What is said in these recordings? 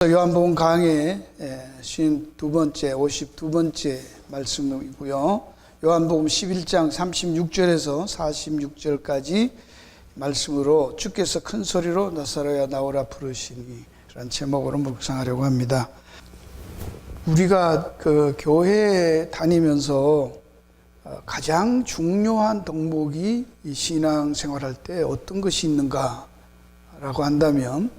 요한복음 강의 52번째, 52번째 말씀이고요. 요한복음 11장 36절에서 46절까지 말씀으로 주께서 큰 소리로 나사로야 나오라 부르시니 라는 제목으로 묵상하려고 합니다. 우리가 교회에 다니면서 가장 중요한 덕목이 이 신앙생활할 때 어떤 것이 있는가라고 한다면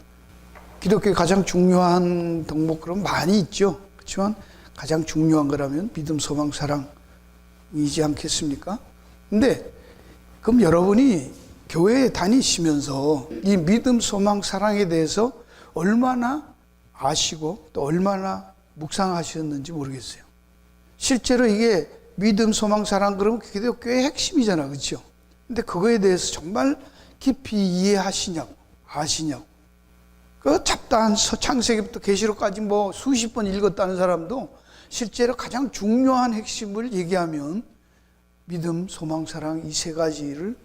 기독교의 가장 중요한 덕목 그럼 많이 있죠. 그렇지만 가장 중요한 거라면 믿음, 소망, 사랑이지 않겠습니까? 근데 그럼 여러분이 교회에 다니시면서 이 믿음, 소망, 사랑에 대해서 얼마나 아시고 또 얼마나 묵상하셨는지 모르겠어요. 실제로 이게 믿음, 소망, 사랑 그러면 기독교의 핵심이잖아, 그렇죠? 근데 그거에 대해서 정말 깊이 이해하시냐고, 아시냐고. 그 잡다한 창세기부터 계시록까지 수십 번 읽었다는 사람도 실제로 가장 중요한 핵심을 얘기하면 믿음, 소망, 사랑 이 세 가지를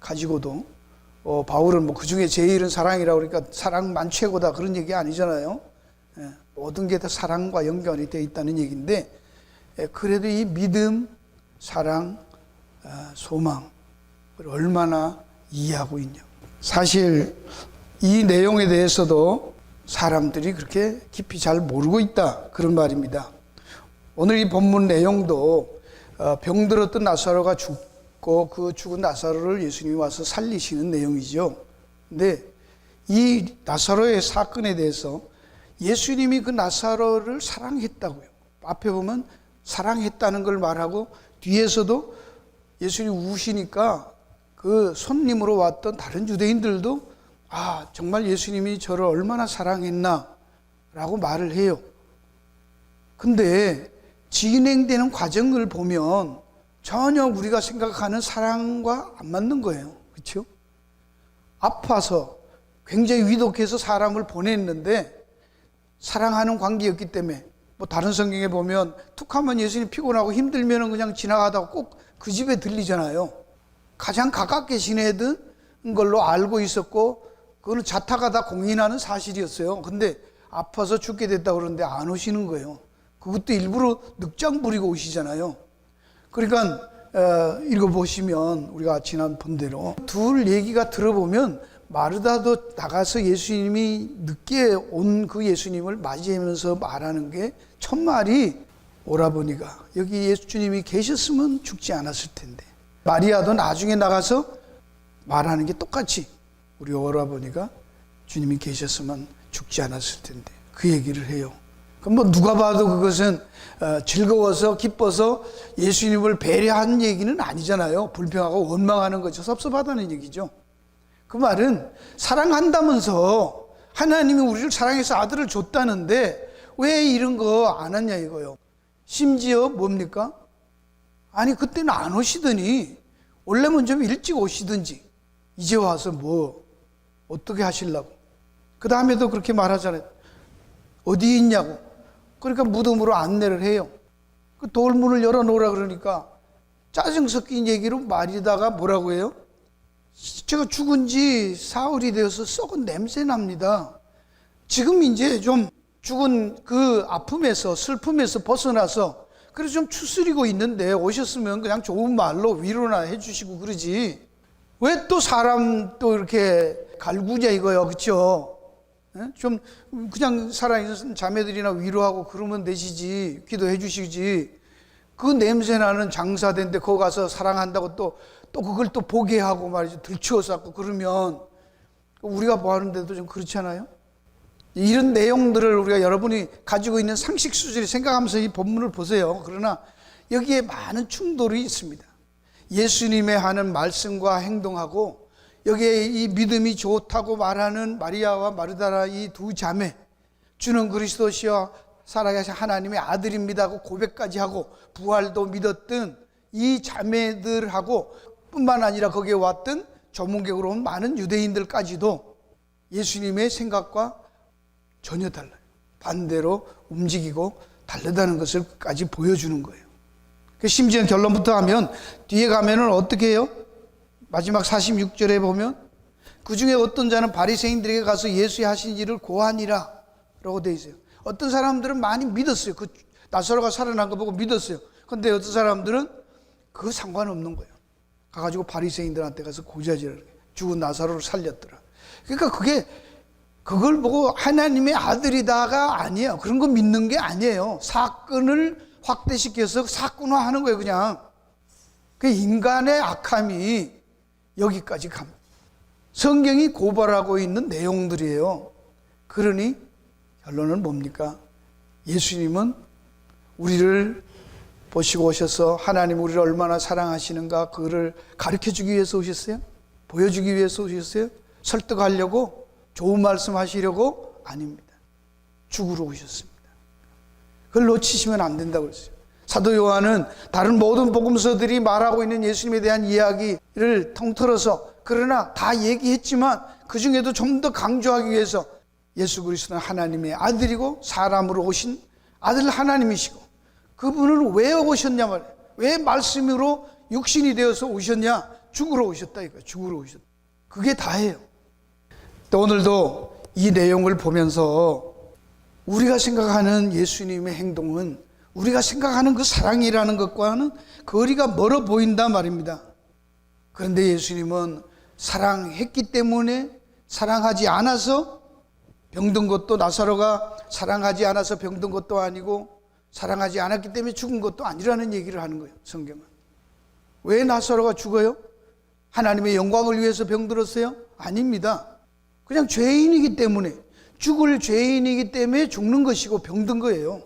가지고도 바울은 그 중에 제일은 사랑이라고 그러니까 사랑만 최고다 그런 얘기 아니잖아요. 모든 게 다 사랑과 연결이 되어 있다는 얘기인데 그래도 이 믿음, 사랑, 소망을 얼마나 이해하고 있냐. 사실 이 내용에 대해서도 사람들이 그렇게 깊이 잘 모르고 있다 그런 말입니다. 오늘 이 본문 내용도 병들었던 나사로가 죽고 그 죽은 나사로를 예수님이 와서 살리시는 내용이죠. 근데 이 나사로의 사건에 대해서 예수님이 그 나사로를 사랑했다고요. 앞에 보면 사랑했다는 걸 말하고 뒤에서도 예수님이 우시니까 그 손님으로 왔던 다른 유대인들도 정말 예수님이 저를 얼마나 사랑했나 라고 말을 해요. 근데 진행되는 과정을 보면 전혀 우리가 생각하는 사랑과 안 맞는 거예요. 그렇죠? 아파서 굉장히 위독해서 사람을 보냈는데 사랑하는 관계였기 때문에 다른 성경에 보면 툭하면 예수님이 피곤하고 힘들면 그냥 지나가다가 꼭 그 집에 들리잖아요. 가장 가깝게 지내던 걸로 알고 있었고 그거는 자타가 다 공인하는 사실이었어요. 근데 아파서 죽게 됐다고 그러는데 안 오시는 거예요. 그것도 일부러 늑장 부리고 오시잖아요. 그러니까 읽어보시면 우리가 지난 본대로 둘 얘기가 들어보면 마르다도 나가서 예수님이 늦게 온 그 예수님을 맞이하면서 말하는 게 첫 말이 오라버니가 여기 예수님이 계셨으면 죽지 않았을 텐데, 마리아도 나중에 나가서 말하는 게 똑같이 우리 오라버니가 주님이 계셨으면 죽지 않았을 텐데 그 얘기를 해요. 그럼 누가 봐도 그것은 즐거워서 기뻐서 예수님을 배려한 얘기는 아니잖아요. 불평하고 원망하는 거죠. 섭섭하다는 얘기죠. 그 말은 사랑한다면서 하나님이 우리를 사랑해서 아들을 줬다는데 왜 이런 거 안 했냐 이거요. 심지어 뭡니까? 아니 그때는 안 오시더니 원래는 좀 일찍 오시든지 이제 와서 어떻게 하시려고. 그 다음에도 그렇게 말하잖아요. 어디 있냐고. 그러니까 무덤으로 안내를 해요. 그 돌문을 열어놓으라 그러니까 짜증 섞인 얘기로 말이다가 뭐라고 해요? 제가 죽은 지 사흘이 되어서 썩은 냄새 납니다. 지금 이제 좀 죽은 그 아픔에서 슬픔에서 벗어나서 그래서 좀 추스리고 있는데 오셨으면 그냥 좋은 말로 위로나 해주시고 그러지. 왜 또 사람 또 이렇게 갈구냐 이거요. 그렇죠? 좀 그냥 살아있는 자매들이나 위로하고 그러면 되시지. 기도해 주시지. 그 냄새나는 장사된데 거기 가서 사랑한다고 또 그걸 또 보게 하고 말이죠. 들추어 쌓고 그러면 우리가 뭐 하는데도 좀 그렇지 않아요? 이런 내용들을 우리가 여러분이 가지고 있는 상식 수준을 생각하면서 이 본문을 보세요. 그러나 여기에 많은 충돌이 있습니다. 예수님의 하는 말씀과 행동하고 여기에 이 믿음이 좋다고 말하는 마리아와 마르다라 이 두 자매, 주는 그리스도시여 살아계신 하나님의 아들입니다 하고 고백까지 하고 부활도 믿었던 이 자매들하고 뿐만 아니라 거기에 왔던 전문객으로 온 많은 유대인들까지도 예수님의 생각과 전혀 달라요. 반대로 움직이고 다르다는 것을까지 보여주는 거예요. 심지어 결론부터 하면 뒤에 가면은 어떻게 해요? 마지막 46절에 보면 그 중에 어떤 자는 바리새인들에게 가서 예수의 하신 일을 고하니라 라고 돼 있어요. 어떤 사람들은 많이 믿었어요. 그 나사로가 살아난 거 보고 믿었어요. 근데 어떤 사람들은 그거 상관없는 거예요. 가가지고 바리새인들한테 가서 고자질을 죽은 나사로를 살렸더라. 그러니까 그걸 보고 하나님의 아들이다가 아니에요. 그런 거 믿는 게 아니에요. 사건을 확대시켜서 사건화하는 거예요, 그냥. 그 인간의 악함이 여기까지 갑니다. 성경이 고발하고 있는 내용들이에요. 그러니 결론은 뭡니까? 예수님은 우리를 보시고 오셔서 하나님 우리를 얼마나 사랑하시는가 그거를 가르쳐주기 위해서 오셨어요? 보여주기 위해서 오셨어요? 설득하려고? 좋은 말씀 하시려고? 아닙니다. 죽으러 오셨습니다. 그걸 놓치시면 안 된다고 그랬어요. 사도 요한은 다른 모든 복음서들이 말하고 있는 예수님에 대한 이야기를 통틀어서 그러나 다 얘기했지만 그 중에도 좀 더 강조하기 위해서 예수 그리스도는 하나님의 아들이고 사람으로 오신 아들 하나님이시고 그분을 왜 오셨냐 말이에요. 왜 말씀으로 육신이 되어서 오셨냐? 죽으러 오셨다 이거예요. 죽으러 오셨다. 그게 다예요. 또 오늘도 이 내용을 보면서 우리가 생각하는 예수님의 행동은 우리가 생각하는 그 사랑이라는 것과는 거리가 멀어 보인단 말입니다. 그런데 예수님은 사랑했기 때문에 사랑하지 않아서 병든 것도 나사로가 사랑하지 않아서 병든 것도 아니고 사랑하지 않았기 때문에 죽은 것도 아니라는 얘기를 하는 거예요. 성경은. 왜 나사로가 죽어요? 하나님의 영광을 위해서 병들었어요? 아닙니다. 그냥 죄인이기 때문에 죽을 죄인이기 때문에 죽는 것이고 병든 거예요.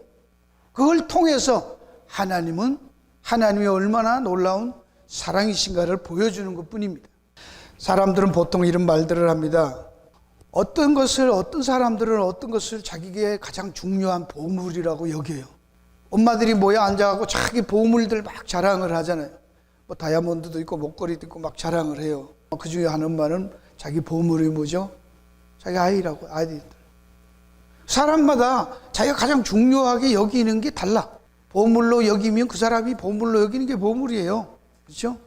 그걸 통해서 하나님은 하나님이 얼마나 놀라운 사랑이신가를 보여주는 것뿐입니다. 사람들은 보통 이런 말들을 합니다. 어떤 사람들은 어떤 것을 자기에게 가장 중요한 보물이라고 여겨요. 엄마들이 모여 앉아갖고 자기 보물들 막 자랑을 하잖아요. 뭐 다이아몬드도 있고 목걸이도 있고 막 자랑을 해요. 그 중에 한 엄마는 자기 보물이 뭐죠? 자기 아이라고, 아이들. 사람마다 자기가 가장 중요하게 여기는 게 달라. 보물로 여기면 그 사람이 보물로 여기는 게 보물이에요. 그렇죠?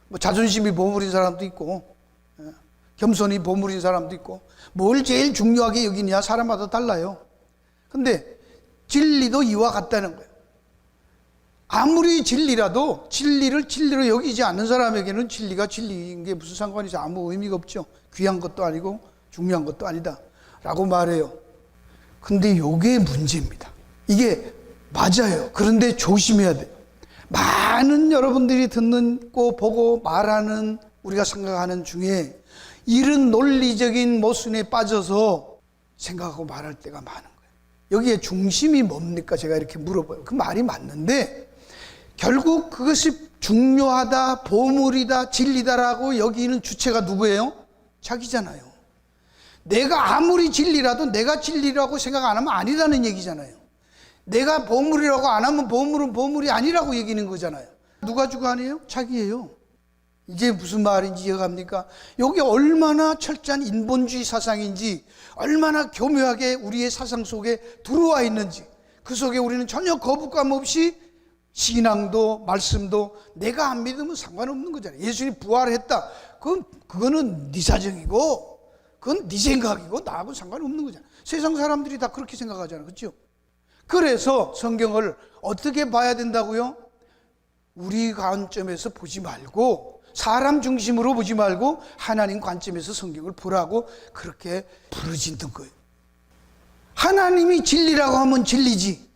뭐 자존심이 보물인 사람도 있고, 겸손이 보물인 사람도 있고, 뭘 제일 중요하게 여기냐 사람마다 달라요. 근데 진리도 이와 같다는 거예요. 아무리 진리라도 진리를 진리로 여기지 않는 사람에게는 진리가 진리인 게 무슨 상관이죠? 아무 의미가 없죠. 귀한 것도 아니고 중요한 것도 아니다 라고 말해요. 근데 이게 문제입니다. 이게 맞아요. 그런데 조심해야 돼요. 많은 여러분들이 듣고 보고 말하는 우리가 생각하는 중에 이런 논리적인 모순에 빠져서 생각하고 말할 때가 많은 거예요. 여기에 중심이 뭡니까? 제가 이렇게 물어봐요. 그 말이 맞는데 결국 그것이 중요하다, 보물이다, 진리다라고 여기는 주체가 누구예요? 자기잖아요. 내가 아무리 진리라도 내가 진리라고 생각 안 하면 아니라는 얘기잖아요. 내가 보물이라고 안 하면 보물은 보물이 아니라고 얘기하는 거잖아요. 누가 주관해요? 자기예요. 이게 무슨 말인지 이해갑니까? 여기 얼마나 철저한 인본주의 사상인지, 얼마나 교묘하게 우리의 사상 속에 들어와 있는지, 그 속에 우리는 전혀 거부감 없이 신앙도 말씀도 내가 안 믿으면 상관없는 거잖아요. 예수님이 부활했다. 그거는 네 사정이고 그건 네 생각이고 나하고 상관없는 거잖아요. 세상 사람들이 다 그렇게 생각하잖아요. 그렇죠? 그래서 성경을 어떻게 봐야 된다고요? 우리 관점에서 보지 말고 사람 중심으로 보지 말고 하나님 관점에서 성경을 보라고 그렇게 부르짖는 거예요. 하나님이 진리라고 하면 진리지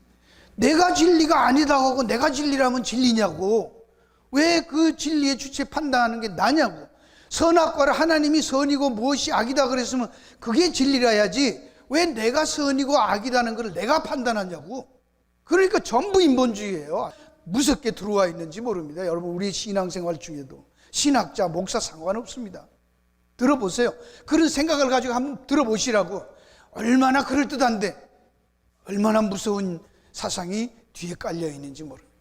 내가 진리가 아니다고 하고 내가 진리라면 진리냐고. 왜 그 진리의 주체 판단하는 게 나냐고. 선악과를 하나님이 선이고 무엇이 악이다 그랬으면 그게 진리라야지 왜 내가 선이고 악이다는 걸 내가 판단하냐고. 그러니까 전부 인본주의예요. 무섭게 들어와 있는지 모릅니다. 여러분 우리 신앙생활 중에도 신학자, 목사 상관없습니다. 들어보세요. 그런 생각을 가지고 한번 들어보시라고. 얼마나 그럴듯한데 얼마나 무서운 사상이 뒤에 깔려 있는지 모릅니다.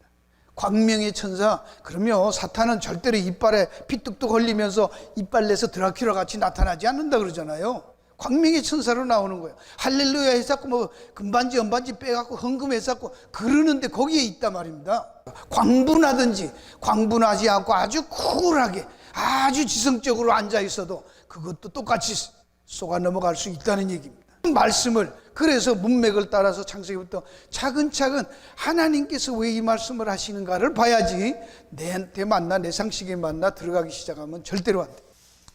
광명의 천사, 그러면 사탄은 절대로 이빨에 피뚝뚝 흘리면서 이빨 내서 드라큘라 같이 나타나지 않는다 그러잖아요. 광명의 천사로 나오는 거예요. 할렐루야 했었고 뭐 금반지 은반지 빼갖고 헌금했었고 그러는데 거기에 있단 말입니다. 광분하든지 광분하지 않고 아주 쿨하게 아주 지성적으로 앉아 있어도 그것도 똑같이 속아 넘어갈 수 있다는 얘기입니다. 말씀을, 그래서 문맥을 따라서 창세기부터 차근차근 하나님께서 왜 이 말씀을 하시는가를 봐야지 내한테 맞나 내 상식에 맞나 들어가기 시작하면 절대로 안 돼.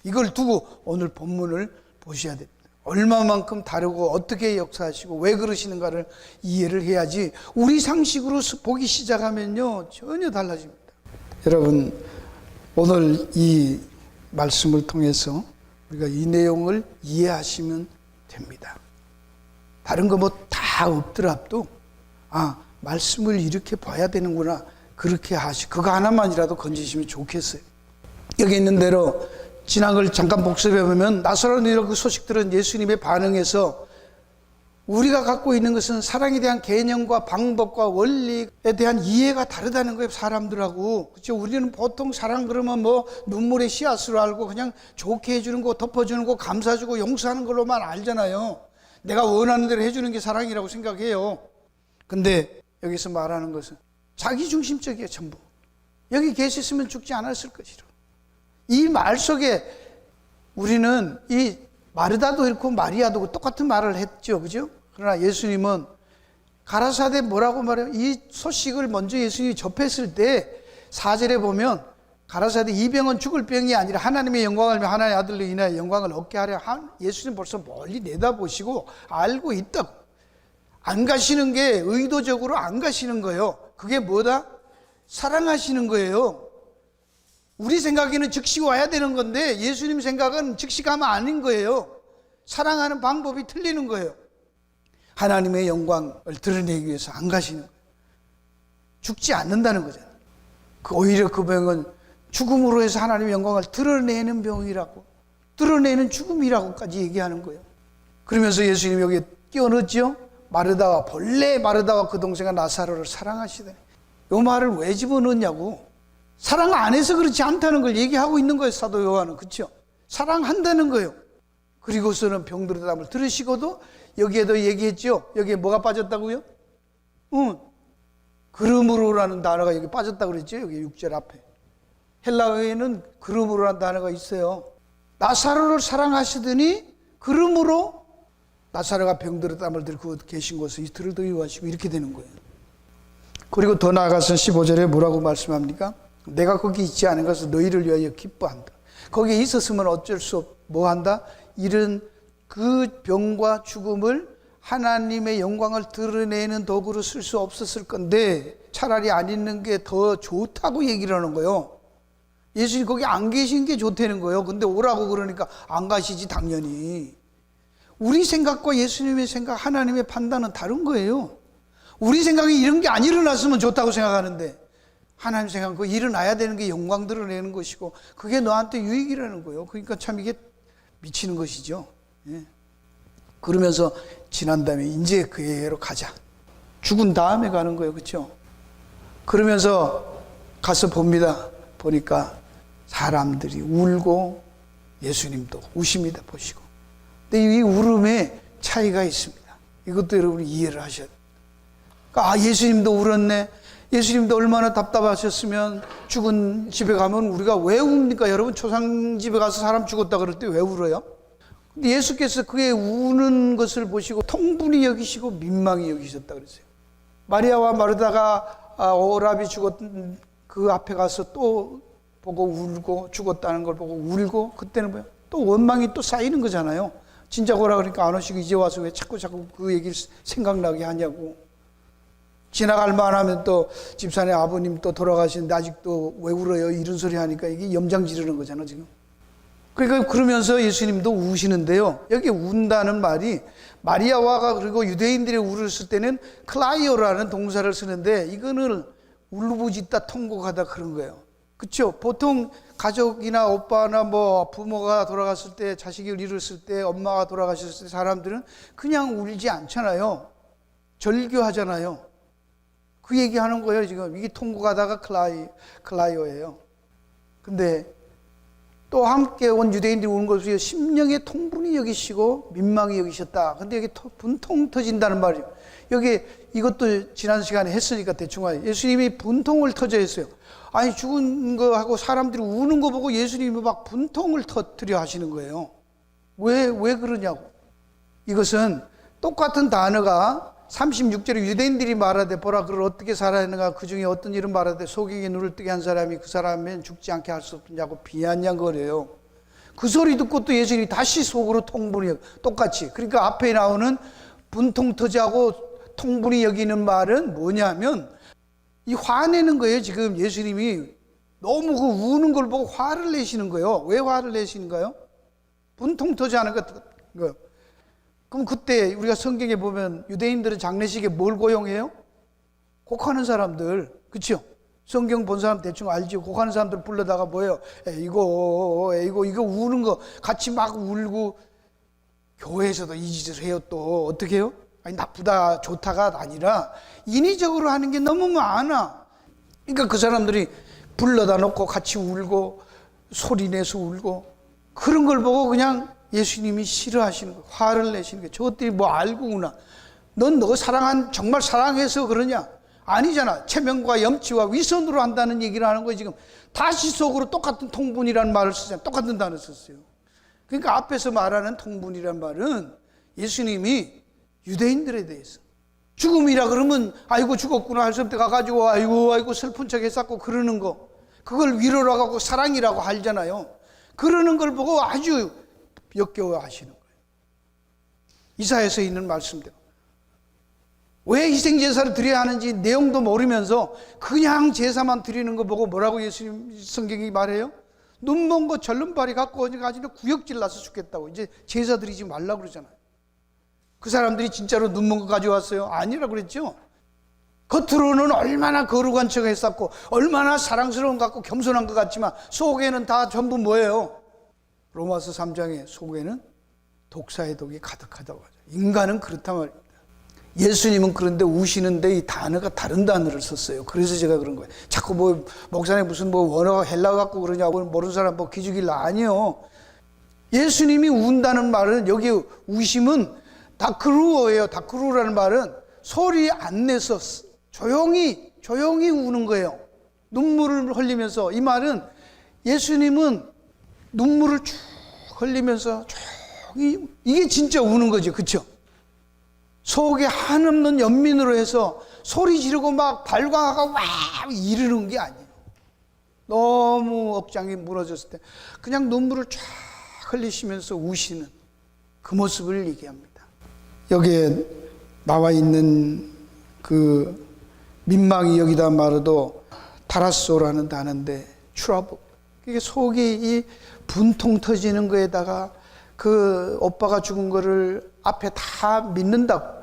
이걸 두고 오늘 본문을 보셔야 됩니다. 얼마만큼 다르고 어떻게 역사하시고 왜 그러시는가를 이해를 해야지 우리 상식으로 보기 시작하면요 전혀 달라집니다. 여러분, 오늘 이 말씀을 통해서 우리가 이 내용을 이해하시면 됩니다. 다른 거 뭐 다 없더라도 말씀을 이렇게 봐야 되는구나, 그렇게 그거 하나만이라도 건지시면 좋겠어요. 여기 있는 대로 지난 걸 잠깐 복습해 보면 나사로니라 그 소식 들은 예수님의 반응에서 우리가 갖고 있는 것은 사랑에 대한 개념과 방법과 원리에 대한 이해가 다르다는 거예요, 사람들하고. 그렇죠? 우리는 보통 사랑 그러면 뭐 눈물의 씨앗으로 알고 그냥 좋게 해주는 거, 덮어주는 거, 감싸주고 용서하는 걸로만 알잖아요. 내가 원하는 대로 해주는 게 사랑이라고 생각해요. 근데 여기서 말하는 것은 자기중심적이에요, 전부. 여기 계셨으면 죽지 않았을 것이라. 이 말 속에 우리는 이 마르다도 그렇고 마리아도 똑같은 말을 했죠, 그죠? 그러나 예수님은 가라사대 뭐라고 말해요? 이 소식을 먼저 예수님이 접했을 때 4절에 보면 가라사대 이 병은 죽을 병이 아니라 하나님의 영광을 위해 하나님의 아들로 인하여 영광을 얻게 하려 한, 예수님 벌써 멀리 내다보시고 알고 있다고. 안 가시는 게 의도적으로 안 가시는 거예요. 그게 뭐다? 사랑하시는 거예요. 우리 생각에는 즉시 와야 되는 건데 예수님 생각은 즉시 가면 아닌 거예요. 사랑하는 방법이 틀리는 거예요. 하나님의 영광을 드러내기 위해서 안 가시는 거예요. 죽지 않는다는 거잖아요. 오히려 그 병은 죽음으로 해서 하나님의 영광을 드러내는 병이라고, 드러내는 죽음이라고까지 얘기하는 거예요. 그러면서 예수님이 여기에 끼워넣었죠. 마르다와, 본래 마르다와 그 동생과 나사로를 사랑하시더니. 이 말을 왜 집어넣냐고. 사랑 안 해서 그렇지 않다는 걸 얘기하고 있는 거예요, 사도 요한은. 그렇죠? 사랑한다는 거예요. 그리고서는 병들의 담을 들으시고도 여기에도 얘기했죠. 여기에 뭐가 빠졌다고요? 그러므로라는 단어가 여기 빠졌다고 그랬죠. 여기 6절 앞에. 헬라어에는 그러므로라는 단어가 있어요. 나사로를 사랑하시더니 그러므로 나사로가 병들의 땀을 들고 계신 곳에 이틀을 더 유하시고 이렇게 되는 거예요. 그리고 더 나아가서 15절에 뭐라고 말씀합니까? 내가 거기 있지 않은 것을 너희를 위하여 기뻐한다. 거기에 있었으면 어쩔 수 없, 뭐 한다? 이런 그 병과 죽음을 하나님의 영광을 드러내는 도구로 쓸 수 없었을 건데 차라리 안 있는 게 더 좋다고 얘기를 하는 거예요. 예수님 거기 안 계신 게 좋다는 거예요. 근데 오라고 그러니까 안 가시지, 당연히. 우리 생각과 예수님의 생각, 하나님의 판단은 다른 거예요. 우리 생각에 이런 게 안 일어났으면 좋다고 생각하는데 하나님 생각은 그 일어나야 되는 게 영광 드러내는 것이고 그게 너한테 유익이라는 거예요. 그러니까 참 이게 미치는 것이죠. 예. 그러면서 지난 다음에 이제 그에게로 가자. 죽은 다음에 가는 거예요. 그렇죠? 그러면서 가서 봅니다. 보니까 사람들이 울고 예수님도 우십니다. 보시고. 근데 이 울음에 차이가 있습니다. 이것도 여러분이 이해를 하셔야 돼요. 그러니까 예수님도 울었네. 예수님도 얼마나 답답하셨으면 죽은 집에 가면 우리가 왜 웁니까? 여러분, 초상 집에 가서 사람 죽었다 그럴 때 왜 울어요? 근데 예수께서 그의 우는 것을 보시고 통분히 여기시고 민망히 여기셨다 그랬어요. 마리아와 마르다가 오라비 죽었던 그 앞에 가서 또 보고 울고 죽었다는 걸 보고 울고 그때는 뭐야? 또 원망이 또 쌓이는 거잖아요. 진작 오라 그러니까 안 오시고 이제 와서 왜 자꾸 그 얘기를 생각나게 하냐고. 지나갈 만하면 또 집사님 아버님 또 돌아가시는데 아직도 왜 울어요? 이런 소리 하니까 이게 염장 지르는 거잖아, 지금. 그러니까 그러면서 예수님도 우시는데요. 여기 운다는 말이 마리아와가 그리고 유대인들이 울었을 때는 클라이오라는 동사를 쓰는데 이거는 울부짖다 통곡하다 그런 거예요. 그렇죠? 보통 가족이나 오빠나 뭐 부모가 돌아갔을 때, 자식을 잃었을 때, 엄마가 돌아가셨을 때 사람들은 그냥 울지 않잖아요. 절규하잖아요. 그 얘기하는 거예요, 지금. 이게 통곡하다가 클라이오예요. 근데 또 함께 온 유대인들이 우는 것을 심령의 통분히 여기시고 민망히 여기셨다. 근데 여기 분통 터진다는 말이에요. 여기 이것도 지난 시간에 했으니까 대충 와요. 예수님이 분통을 터져 했어요. 아니, 죽은 거하고 사람들이 우는 거 보고 예수님이 막 분통을 터뜨려 하시는 거예요. 왜 그러냐고. 이것은 똑같은 단어가 36절에 유대인들이 말하되 보라 그를 어떻게 살아야 하는가 그 중에 어떤 일은 말하되 소경이 눈을 뜨게 한 사람이 그 사람은 죽지 않게 할 수 없느냐고 비아냥거려요. 그 소리 듣고 또 예수님이 다시 속으로 통분이 똑같이. 그러니까 앞에 나오는 분통 터지하고 통분이 여기는 말은 뭐냐면 이 화내는 거예요. 지금 예수님이 너무 그 우는 걸 보고 화를 내시는 거예요. 왜 화를 내시는가요? 분통 터지하는 거. 그럼 그때 우리가 성경에 보면 유대인들은 장례식에 뭘 고용해요? 곡하는 사람들, 그렇죠? 성경 본 사람 대충 알죠? 곡하는 사람들 불러다가 뭐예요? 에이고 이거 우는 거 같이 막 울고. 교회에서도 이 짓을 해요. 또 어떻게 해요? 아니 나쁘다 좋다가 아니라 인위적으로 하는 게 너무 많아. 그러니까 그 사람들이 불러다 놓고 같이 울고 소리내서 울고 그런 걸 보고 그냥 예수님이 싫어하시는 거예요. 화를 내시는 거예요. 저것들이 뭐 알고구나. 넌 너 정말 사랑해서 그러냐? 아니잖아. 체면과 염치와 위선으로 한다는 얘기를 하는 거예요. 지금 다시 속으로 똑같은 통분이라는 말을 쓰잖아요. 똑같은 단어 썼어요. 그러니까 앞에서 말하는 통분이란 말은 예수님이 유대인들에 대해서 죽음이라 그러면 아이고 죽었구나 할 수 없대 가가지고 아이고 슬픈 척 했었고 그러는 거 그걸 위로라고 하고 사랑이라고 하잖아요. 그러는 걸 보고 아주 역겨워 하시는 거예요. 이사야서 있는 말씀대로 왜 희생제사를 드려야 하는지 내용도 모르면서 그냥 제사만 드리는 거 보고 뭐라고 예수님 성경이 말해요? 눈먼 거 절름발이 갖고 어디가지고 구역질 나서 죽겠다고 이제 제사 드리지 말라고 그러잖아요. 그 사람들이 진짜로 눈먼 거 가져왔어요? 아니라고 그랬죠. 겉으로는 얼마나 거룩한 척 했었고 얼마나 사랑스러운 것 같고 겸손한 것 같지만 속에는 다 전부 뭐예요? 로마서 3장에 속에는 독사의 독이 가득하다고 하죠. 인간은 그렇단 말입니다. 예수님은 그런데 우시는데 이 단어가 다른 단어를 썼어요. 그래서 제가 그런 거예요. 자꾸 뭐 목사님 무슨 뭐 원어가 헬라 갖고 그러냐고 모르는 사람 뭐 기죽일라. 아니요. 예수님이 운다는 말은 여기 우심은 다크루어예요. 다크루라는 말은 소리 안 내서 조용히 우는 거예요. 눈물을 흘리면서. 이 말은 예수님은 눈물을 쭉 흘리면서 조용히 이게 진짜 우는 거죠. 그렇죠? 속에 한없는 연민으로 해서 소리 지르고 막 발광하고 와 이르는 게 아니에요. 너무 억장이 무너졌을 때 그냥 눈물을 쫙 흘리시면서 우시는 그 모습을 얘기합니다. 여기에 나와 있는 그 민망히 여기다 말해도 타라소라는 단어인데 트러블. 이게 속이 이 분통 터지는 거에다가 그 오빠가 죽은 거를 앞에 다 믿는다고.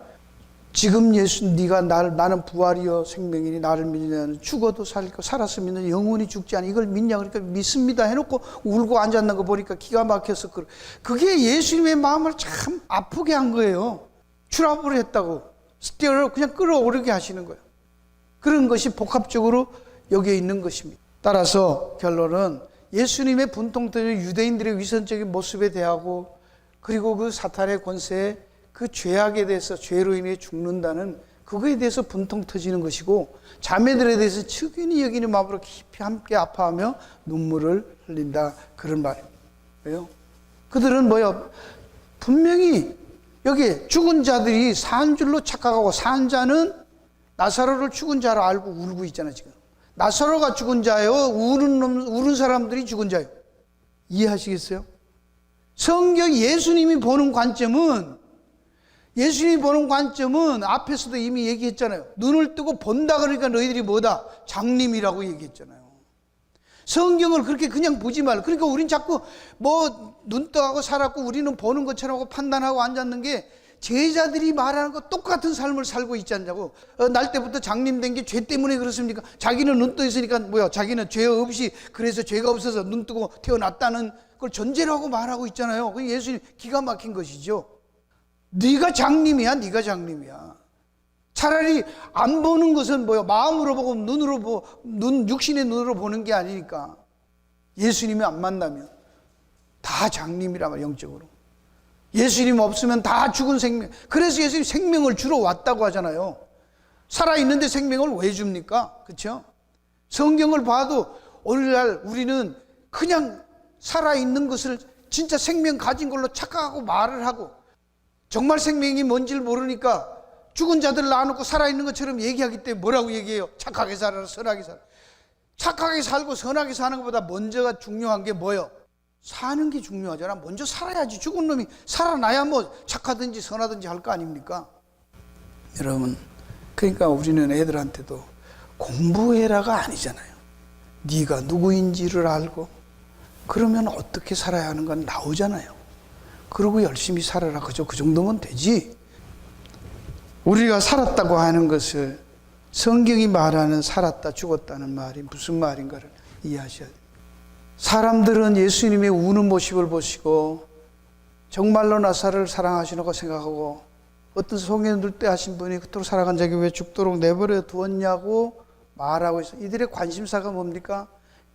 지금 예수 네가 나는 부활이요 생명이니 나를 믿느냐는 죽어도 살았으면 영원히 죽지 않아. 이걸 믿냐 그러니까 믿습니다 해놓고 울고 앉았는 거 보니까 기가 막혀서 그게 예수님의 마음을 참 아프게 한 거예요. 트러블을 했다고 스티어를 그냥 끌어오르게 하시는 거예요. 그런 것이 복합적으로 여기에 있는 것입니다. 따라서 결론은 예수님의 분통 터지는 유대인들의 위선적인 모습에 대하고 그리고 그 사탄의 권세에 그 죄악에 대해서 죄로 인해 죽는다는 그거에 대해서 분통 터지는 것이고 자매들에 대해서 측은히 여기는 마음으로 깊이 함께 아파하며 눈물을 흘린다 그런 말입니다. 왜요? 그들은 뭐요? 분명히 여기 죽은 자들이 산 줄로 착각하고 산 자는 나사로를 죽은 자로 알고 울고 있잖아요. 지금 나사로가 죽은 자예요? 우는 사람들이 죽은 자예요? 이해하시겠어요? 성경 예수님이 보는 관점은 앞에서도 이미 얘기했잖아요. 눈을 뜨고 본다 그러니까 너희들이 뭐다? 장님이라고 얘기했잖아요. 성경을 그렇게 그냥 보지 말라. 그러니까 우린 자꾸 뭐 눈 떠하고 살았고 우리는 보는 것처럼 하고 판단하고 앉았는 게 제자들이 말하는 거 똑같은 삶을 살고 있지 않냐고. 날 때부터 장님 된 게 죄 때문에 그렇습니까? 자기는 눈 떠 있으니까 뭐야? 자기는 죄 없이 그래서 죄가 없어서 눈 뜨고 태어났다는 걸 전제로 하고 말하고 있잖아요. 그 예수님 기가 막힌 것이죠. 네가 장님이야. 차라리 안 보는 것은 뭐야? 마음으로 보고 눈으로 보고 육신의 눈으로 보는 게 아니니까. 예수님이 안 만나면 다 장님이란 말이야. 영적으로. 예수님 없으면 다 죽은 생명. 그래서 예수님이 생명을 주러 왔다고 하잖아요. 살아있는데 생명을 왜 줍니까? 그렇죠? 성경을 봐도 오늘날 우리는 그냥 살아있는 것을 진짜 생명 가진 걸로 착각하고 말을 하고 정말 생명이 뭔지를 모르니까 죽은 자들 놔놓고 살아있는 것처럼 얘기하기 때문에 뭐라고 얘기해요? 착하게 살아라, 선하게 살아라. 착하게 살고 선하게 사는 것보다 먼저가 중요한 게 뭐예요? 사는 게 중요하잖아. 먼저 살아야지. 죽은 놈이 살아나야 뭐 착하든지 선하든지 할 거 아닙니까? 여러분, 그러니까 우리는 애들한테도 공부해라가 아니잖아요. 네가 누구인지를 알고 그러면 어떻게 살아야 하는 건 나오잖아요. 그러고 열심히 살아라. 그저 그 정도면 되지. 우리가 살았다고 하는 것을 성경이 말하는 살았다 죽었다는 말이 무슨 말인가를 이해하셔야 돼요. 사람들은 예수님의 우는 모습을 보시고 정말로 나사를 사랑하시는가 생각하고, 어떤 송년들 때 하신 분이 그토록 사랑한 자기 왜 죽도록 내버려 두었냐고 말하고 있어요. 이들의 관심사가 뭡니까?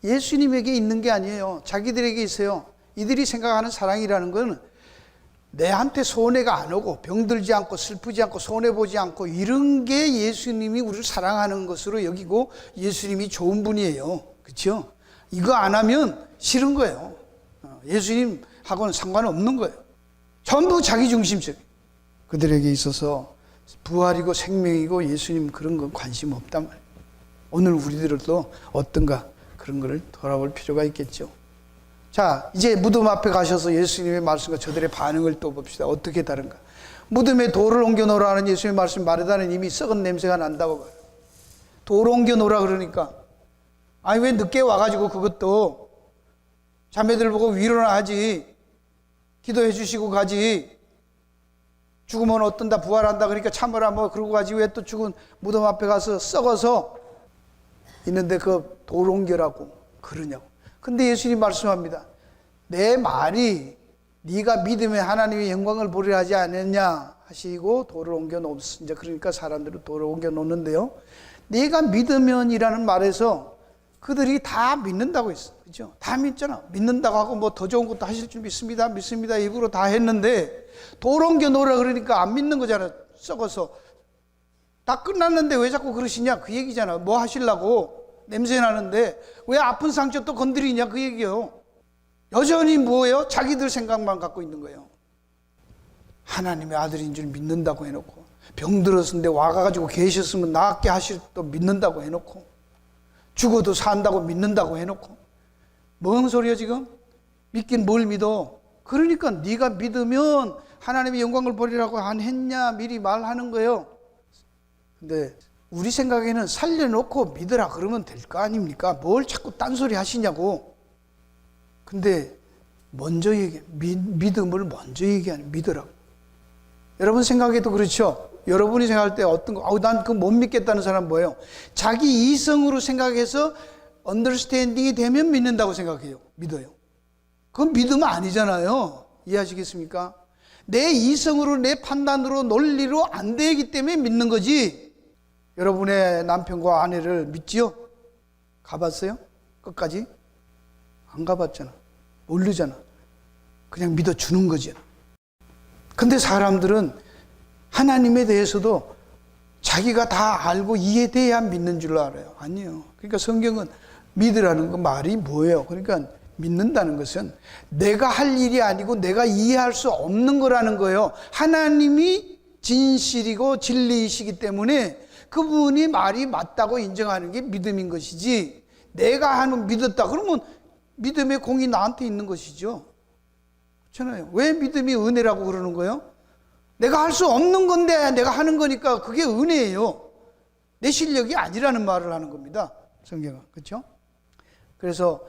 예수님에게 있는 게 아니에요. 자기들에게 있어요. 이들이 생각하는 사랑이라는 건 내한테 손해가 안 오고 병들지 않고 슬프지 않고 손해보지 않고 이런 게 예수님이 우리를 사랑하는 것으로 여기고 예수님이 좋은 분이에요. 그렇죠? 이거 안 하면 싫은 거예요. 예수님하고는 상관없는 거예요. 전부 자기중심적. 그들에게 있어서 부활이고 생명이고 예수님 그런 건 관심 없단 말이에요. 오늘 우리들도 어떤가 그런 거를 돌아볼 필요가 있겠죠. 자, 이제 무덤 앞에 가셔서 예수님의 말씀과 저들의 반응을 또 봅시다. 어떻게 다른가? 무덤에 돌을 옮겨 놓으라 하는 예수님의 말씀, 마르다는 이미 썩은 냄새가 난다고 봐요. 돌을 옮겨 놓으라 그러니까, 아니 왜 늦게 와가지고 그것도 자매들 보고 위로나 하지, 기도해 주시고 가지, 죽으면 어떤다 부활한다 그러니까 참으라 뭐 그러고 가지, 왜 또 죽은 무덤 앞에 가서 썩어서 있는데 그 돌 옮겨라고 그러냐고. 근데 예수님 말씀합니다. 내 말이 네가 믿음에 하나님의 영광을 보리라 하지 않았냐 하시고 돌을 옮겨 놓습니다. 이제 그러니까 사람들은 돌을 옮겨 놓는데요. 네가 믿으면이라는 말에서 그들이 다 믿는다고 했어. 그죠? 다 믿잖아. 믿는다고 하고 뭐 더 좋은 것도 하실 줄 믿습니다. 믿습니다. 입으로 다 했는데 돌 옮겨 놓으라 그러니까 안 믿는 거잖아. 썩어서. 다 끝났는데 왜 자꾸 그러시냐 그 얘기잖아. 뭐 하시려고. 냄새 나는데 왜 아픈 상처 또 건드리냐 그 얘기예요. 여전히 뭐예요? 자기들 생각만 갖고 있는 거예요. 하나님의 아들인 줄 믿는다고 해놓고, 병들었는데 와가지고 계셨으면 낫게 하실 또 믿는다고 해놓고, 죽어도 산다고 믿는다고 해놓고, 뭔 소리야 지금? 믿긴 뭘 믿어? 그러니까 네가 믿으면 하나님의 영광을 보리라고 안 했냐 미리 말하는 거예요. 근데 우리 생각에는 살려놓고 믿으라 그러면 될 거 아닙니까? 뭘 자꾸 딴소리 하시냐고. 근데 먼저 믿음을 먼저 얘기하는, 믿으라고. 여러분 생각해도 그렇죠? 여러분이 생각할 때 어떤 거, 난 그거 못 믿겠다는 사람 뭐예요? 자기 이성으로 생각해서 언더스탠딩이 되면 믿는다고 생각해요. 믿어요. 그건 믿음 아니잖아요. 이해하시겠습니까? 내 이성으로, 내 판단으로, 논리로 안 되기 때문에 믿는 거지. 여러분의 남편과 아내를 믿지요? 가봤어요? 끝까지? 안 가봤잖아. 모르잖아. 그냥 믿어주는 거지. 근데 사람들은 하나님에 대해서도 자기가 다 알고 이해돼야 믿는 줄 알아요. 아니에요. 그러니까 성경은 믿으라는 그 말이 뭐예요? 그러니까 믿는다는 것은 내가 할 일이 아니고 내가 이해할 수 없는 거라는 거예요. 하나님이 진실이고 진리이시기 때문에 그분이 말이 맞다고 인정하는 게 믿음인 것이지, 내가 하는 믿었다 그러면 믿음의 공이 나한테 있는 것이죠. 그렇잖아요. 왜 믿음이 은혜라고 그러는 거예요? 내가 할 수 없는 건데 내가 하는 거니까 그게 은혜예요. 내 실력이 아니라는 말을 하는 겁니다. 성경은. 그렇죠? 그래서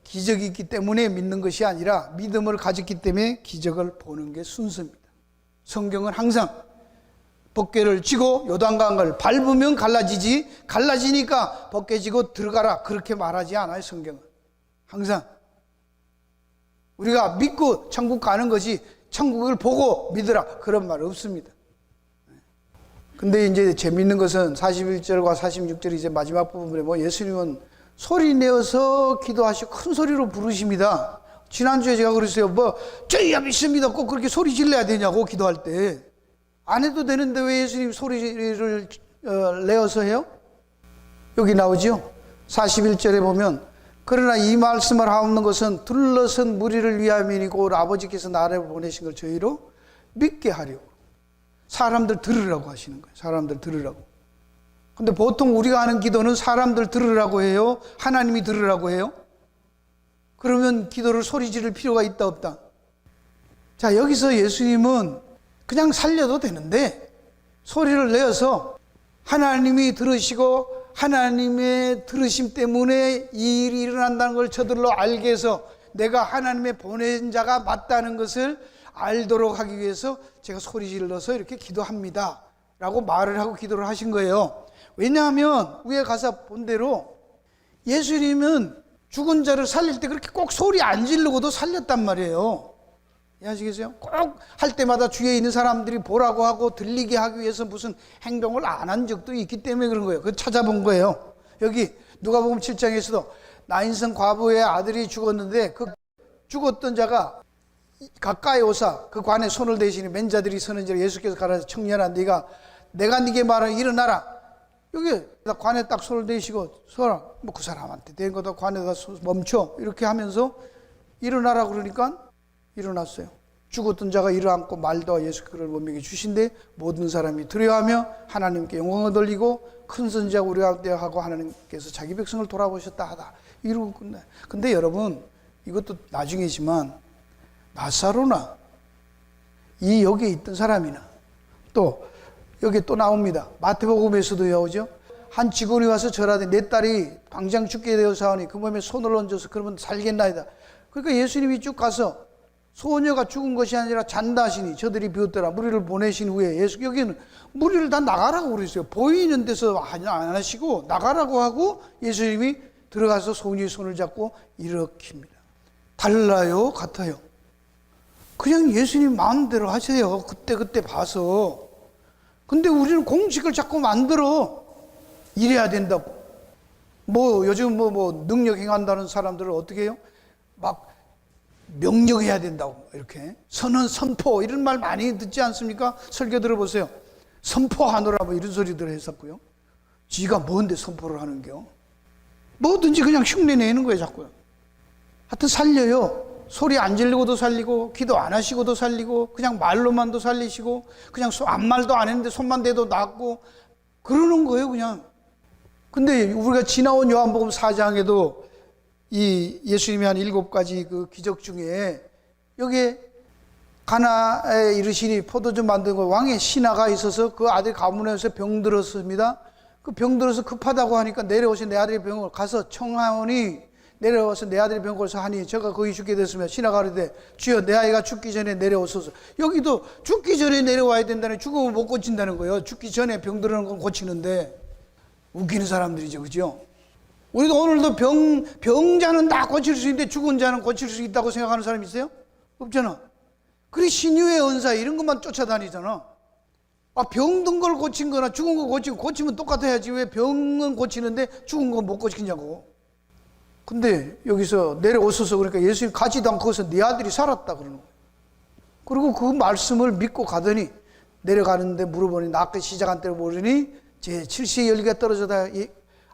기적이 있기 때문에 믿는 것이 아니라 믿음을 가졌기 때문에 기적을 보는 게 순서입니다. 성경은 항상 벗개를 쥐고 요단강을 밟으면 갈라지지, 갈라지니까 벗개 쥐고 들어가라 그렇게 말하지 않아요. 성경은 항상 우리가 믿고 천국 가는 것이 천국을 보고 믿으라 그런 말 없습니다. 근데 이제 재밌는 것은 41절과 46절 이제 마지막 부분에 뭐 예수님은 소리 내어서 기도하시고 큰 소리로 부르십니다. 지난주에 제가 그랬어요. 뭐 저희야 믿습니다. 꼭 그렇게 소리 질러야 되냐고 기도할 때. 안 해도 되는데 왜 예수님 소리를 내어서 해요? 여기 나오죠. 41절에 보면 그러나 이 말씀을 하옵는 것은 둘러선 무리를 위함이니고 아버지께서 나를 보내신 걸 저희로 믿게 하려고. 사람들 들으라고 하시는 거예요. 사람들 들으라고. 근데 보통 우리가 하는 기도는 사람들 들으라고 해요? 하나님이 들으라고 해요? 그러면 기도를 소리 지를 필요가 있다 없다? 자, 여기서 예수님은 그냥 살려도 되는데 소리를 내어서 하나님이 들으시고 하나님의 들으심 때문에 이 일이 일어난다는 걸 저들로 알게 해서 내가 하나님의 보낸 자가 맞다는 것을 알도록 하기 위해서 제가 소리 질러서 이렇게 기도합니다 라고 말을 하고 기도를 하신 거예요. 왜냐하면 위에 가서 본 대로 예수님은 죽은 자를 살릴 때 그렇게 꼭 소리 안 지르고도 살렸단 말이에요. 이해하시겠어요? 꼭 할 때마다 주위에 있는 사람들이 보라고 하고 들리게 하기 위해서 무슨 행동을 안 한 적도 있기 때문에 그런 거예요. 그걸 찾아본 거예요. 여기 누가복음 7장에서도 나인성 과부의 아들이 죽었는데 그 죽었던 자가 가까이 오사 그 관에 손을 대시니 맨 자들이 서는 자를 예수께서 가라사 청년아 내가 네게 말하는 일어나라. 여기 관에 딱 손을 대시고 서라. 뭐 그 사람한테 된 거다 관에다 멈춰 이렇게 하면서 일어나라 그러니까 일어났어요. 죽었던 자가 일어앉고 말도 예수께서 그를 몸에게 주신데 모든 사람이 두려워하며 하나님께 영광을 돌리고 큰 선지자 우리가 되하고 하나님께서 자기 백성을 돌아보셨다 하다 이러고 끝나요. 근데 여러분 이것도 나중이지만 나사로나 이 여기에 있던 사람이나 또 여기 또 나옵니다. 마태복음에서도 나오죠. 한 직원이 와서 절하되 내 딸이 당장 죽게 되어사오니 그 몸에 손을 얹어서 그러면 살겠나이다. 그러니까 예수님이 쭉 가서 소녀가 죽은 것이 아니라 잔다 하시니 저들이 비웃더라. 무리를 보내신 후에 예수 여기는 무리를 다 나가라고 그랬어요. 보이는 데서 안 하시고 나가라고 하고 예수님이 들어가서 소녀의 손을 잡고 일으킵니다. 달라요? 같아요? 그냥 예수님 마음대로 하세요. 그때 봐서. 근데 우리는 공식을 자꾸 만들어. 이래야 된다고. 뭐 요즘 뭐 능력 행한다는 사람들은 어떻게 해요? 막 명령해야 된다고 이렇게 선포 이런 말 많이 듣지 않습니까? 설교 들어보세요. 선포하노라 뭐 이런 소리들 했었고요. 지가 뭔데 선포를 하는겨? 뭐든지 그냥 흉내 내는 거예요 자꾸요. 하여튼 살려요. 소리 안 지르고도 살리고 기도 안 하시고도 살리고 그냥 말로만도 살리시고 그냥 아무 말도 안 했는데 손만 대도 낫고 그러는 거예요 그냥. 근데 우리가 지나온 요한복음 4장에도 이 예수님이 한 7가지 그 기적 중에 여기에 가나에 이르시니 포도주 만든 거 왕의 신하가 있어서 그 아들 가문에서 병들었습니다. 그 병들어서 급하다고 하니까 내려오신 내 아들의 병을 가서 청하오니 내려와서 내 아들의 병고서 하니 저가 거기 죽게 됐으며 신하가 그러되 주여 내 아이가 죽기 전에 내려오소서. 여기도 죽기 전에 내려와야 된다는 죽으면 못 고친다는 거예요. 죽기 전에 병들는 건 고치는데 웃기는 사람들이죠. 그죠? 우리도 오늘도 병자는 다 고칠 수 있는데 죽은 자는 고칠 수 있다고 생각하는 사람 있어요? 없잖아. 그래 신유의 은사 이런 것만 쫓아다니잖아. 병든 걸 고친 거나 죽은 거 고치고 고치면 똑같아야지 왜 병은 고치는데 죽은 건 못 고치냐고. 근데 여기서 내려오소서 그러니까 예수님 가지도 않고 거기서 네 아들이 살았다 그러는 거예요. 그리고 그 말씀을 믿고 가더니 내려가는데 물어보니 낳기 시작한 때를 모르니 제 7시의 열기가 떨어져다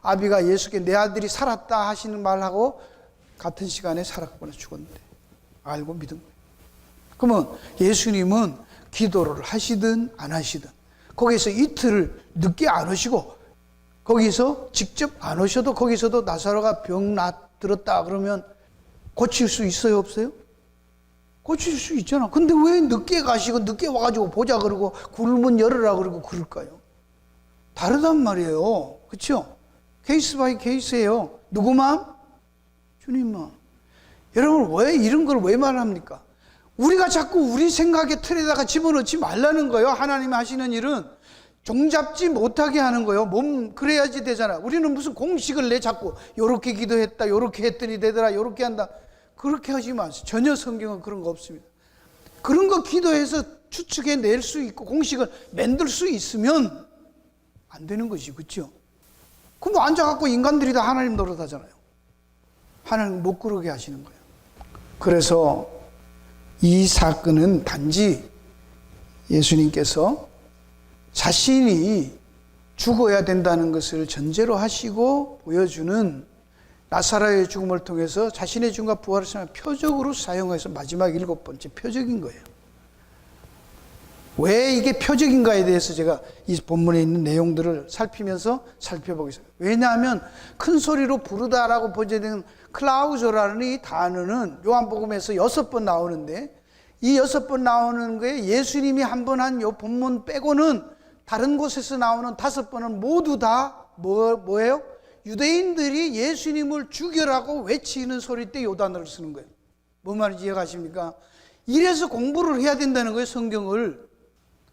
아비가 예수께 내 아들이 살았다 하시는 말하고 같은 시간에 살았거나 죽었는데 알고 믿은 거예요. 그러면 예수님은 기도를 하시든 안 하시든 거기서 이틀을 늦게 안 오시고 거기서 직접 안 오셔도 거기서도 나사로가 병 들었다 그러면 고칠 수 있어요 없어요? 고칠 수 있잖아. 근데 왜 늦게 가시고 늦게 와가지고 보자 그러고 굴문 열으라 그러고 그럴까요? 다르단 말이에요. 그렇죠? 케이스 바이 케이스예요. 누구 마음? 주님 마음. 여러분 왜 이런 걸 왜 말합니까? 우리가 자꾸 우리 생각의 틀에다가 집어넣지 말라는 거예요. 하나님이 하시는 일은 종잡지 못하게 하는 거예요. 그래야지 되잖아. 우리는 무슨 공식을 내 자꾸 요렇게 기도했다 요렇게 했더니 되더라 요렇게 한다 그렇게 하지 마세요. 전혀 성경은 그런 거 없습니다. 그런 거 기도해서 추측해 낼 수 있고 공식을 만들 수 있으면 안 되는 것이 그렇죠? 그럼 앉아갖고 인간들이 다 하나님 노릇하잖아요. 하나님 못 그러게 하시는 거예요. 그래서 이 사건은 단지 예수님께서 자신이 죽어야 된다는 것을 전제로 하시고 보여주는 나사로의 죽음을 통해서 자신의 죽음과 부활을 표적으로 사용해서 마지막 7번째 표적인 거예요. 왜 이게 표적인가에 대해서 제가 이 본문에 있는 내용들을 살피면서 살펴보겠습니다. 왜냐하면 큰 소리로 부르다라고 번역된 클라우조라는 이 단어는 요한복음에서 6번 나오는데, 이 6번 나오는 거에 예수님이 한 번 한 요 본문 빼고는 다른 곳에서 나오는 5번은 모두 다 뭐예요? 유대인들이 예수님을 죽여라고 외치는 소리 때 요 단어를 쓰는 거예요. 뭔 말인지 이해가십니까? 이래서 공부를 해야 된다는 거예요, 성경을.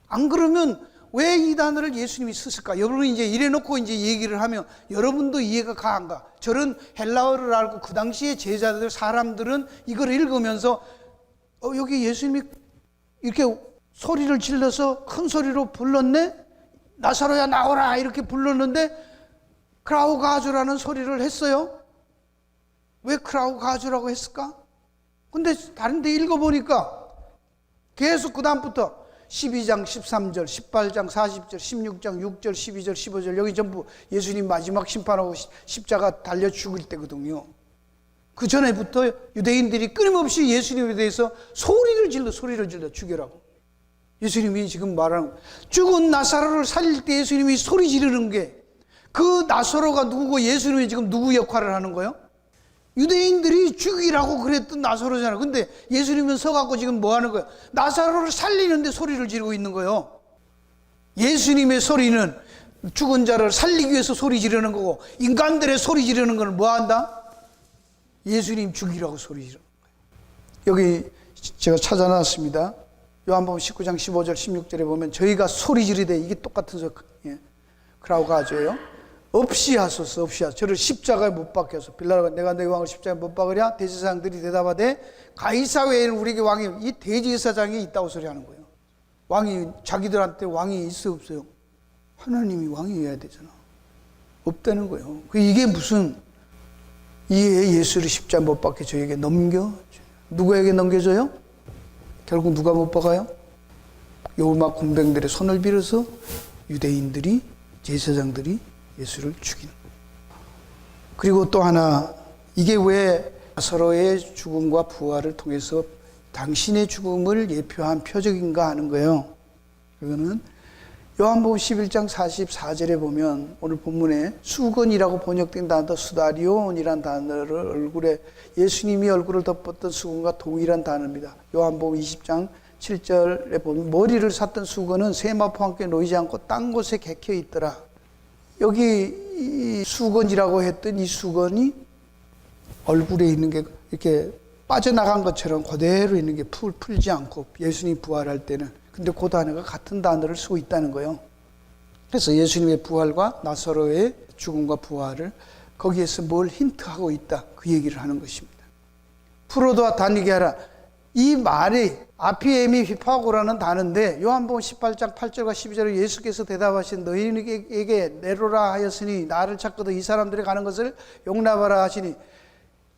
안 그러면 왜 이 단어를 예수님이 썼을까? 여러분이 이제 이래놓고 이제 얘기를 하면 여러분도 이해가 가 안 가? 저런 헬라어를 알고 그 당시에 제자들, 사람들은 이걸 읽으면서 여기 예수님이 이렇게 소리를 질러서 큰 소리로 불렀네? 나사로야 나오라 이렇게 불렀는데 크라우가주라는 소리를 했어요. 왜 크라우가주라고 했을까? 근데 다른 데 읽어보니까 계속 그 다음부터 12장 13절, 18장 40절, 16장 6절, 12절, 15절 여기 전부 예수님 마지막 심판하고 십자가 달려 죽을 때거든요. 그 전에부터 유대인들이 끊임없이 예수님에 대해서 소리를 질러 죽여라고. 예수님이 지금 말하는 죽은 나사로를 살릴 때 예수님이 소리 지르는 게, 그 나사로가 누구고 예수님이 지금 누구 역할을 하는 거예요? 유대인들이 죽이라고 그랬던 나사로잖아요. 근데 예수님은 서갖고 지금 뭐 하는 거예요? 나사로를 살리는데 소리를 지르고 있는 거예요. 예수님의 소리는 죽은 자를 살리기 위해서 소리 지르는 거고, 인간들의 소리 지르는 건 뭐 한다? 예수님 죽이라고 소리 지르는 거예요. 여기 제가 찾아놨습니다. 요한복음 19장 15절 16절에 보면 저희가 소리 지르되, 이게 똑같은 소리, 크라우가주예요. 없이 하소서, 없이 하소서. 저를 십자가에 못 박혀서. 빌라도가 내가 내 왕을 십자가에 못 박으랴? 대제사장들이 대답하되 가이사 외에는 우리에게 왕이, 이 대제사장이 있다고 소리하는 거예요. 왕이, 자기들한테 왕이 있어 없어요? 하나님이 왕이어야 되잖아. 없다는 거예요. 이게 무슨, 이 예수를 십자가에 못 박혀 저에게 넘겨? 누구에게 넘겨줘요? 결국 누가 못 박아요? 요마 군병들의 손을 빌어서 유대인들이, 제사장들이 예수를 죽이는. 그리고 또 하나, 이게 왜 나사로의 죽음과 부활을 통해서 당신의 죽음을 예표한 표적인가 하는 거예요. 이거는 요한복음 11장 44절에 보면 오늘 본문에 수건이라고 번역된 단어 수다리온이란 단어를 얼굴에, 예수님이 얼굴을 덮었던 수건과 동일한 단어입니다. 요한복음 20장 7절에 보면 머리를 샀던 수건은 세마포와 함께 놓이지 않고 딴 곳에 객혀 있더라. 여기 이 수건이라고 했던 이 수건이 얼굴에 있는 게 이렇게 빠져나간 것처럼 그대로 있는 게 풀지 않고, 예수님 부활할 때는. 근데 그 단어가 같은 단어를 쓰고 있다는 거예요. 그래서 예수님의 부활과 나사로의 죽음과 부활을 거기에서 뭘 힌트하고 있다, 그 얘기를 하는 것입니다. 풀어도와 다니게 하라. 이 말이 아피에미 휘파고라는 단어인데, 요한복음 18장 8절과 12절에 예수께서 대답하신 너희에게 내로라 하였으니 나를 찾거든 이 사람들이 가는 것을 용납하라 하시니,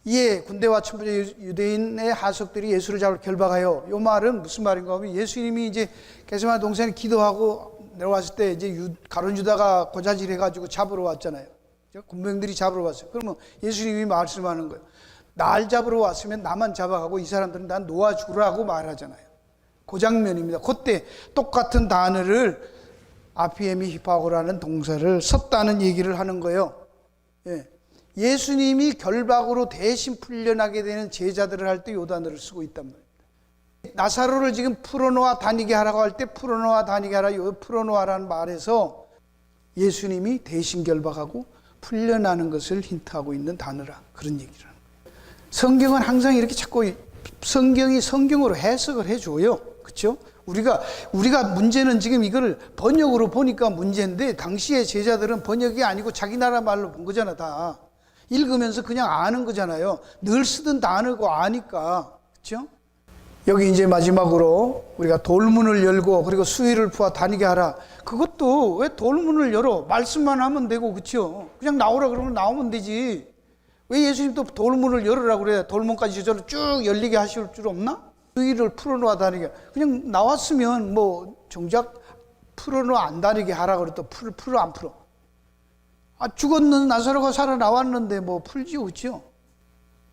이에 군대와 천부제 유대인의 하석들이 예수를 잡을 결박하여, 요 말은 무슨 말인가 하면 예수님이 이제 게세마네 동산에 기도하고 내려왔을 때 이제 가룟 유다가 고자질해가지고 잡으러 왔잖아요. 군병들이 잡으러 왔어요. 그러면 예수님이 말씀하는 거예요. 날 잡으러 왔으면 나만 잡아가고 이 사람들은 난 놓아주라고 말하잖아요. 그 장면입니다. 그때 똑같은 단어를 아피에미 히파고라는 동사를 썼다는 얘기를 하는 거예요. 예수님이 결박으로 대신 풀려나게 되는 제자들을 할 때 이 단어를 쓰고 있단 말입니다. 나사로를 지금 풀어놓아 다니게 하라고 할 때 풀어놓아 다니게 하라, 이 풀어놓아라는 말에서 예수님이 대신 결박하고 풀려나는 것을 힌트하고 있는 단어라, 그런 얘기를 하는 거예요. 성경은 항상 이렇게 자꾸 성경이 성경으로 해석을 해줘요. 그렇죠? 우리가 문제는 지금 이걸 번역으로 보니까 문제인데, 당시의 제자들은 번역이 아니고 자기 나라 말로 본 거잖아. 다 읽으면서 그냥 아는 거잖아요. 늘 쓰던 단어고 아니까. 그렇죠? 여기 이제 마지막으로 우리가 돌문을 열고 그리고 수위를 부어 다니게 하라. 그것도 왜 돌문을 열어? 말씀만 하면 되고, 그렇죠? 그냥 나오라 그러면 나오면 되지. 왜 예수님 또 돌문을 열으라 그래? 돌문까지 저절로 쭉 열리게 하실 줄 없나? 수위를 풀어놓아 다니게. 그냥 나왔으면 뭐 정작 풀어놓아 안 다니게 하라 그래. 또 풀어 안 풀어? 죽었는 나사로가 살아나왔는데 뭐 풀지, 그렇죠?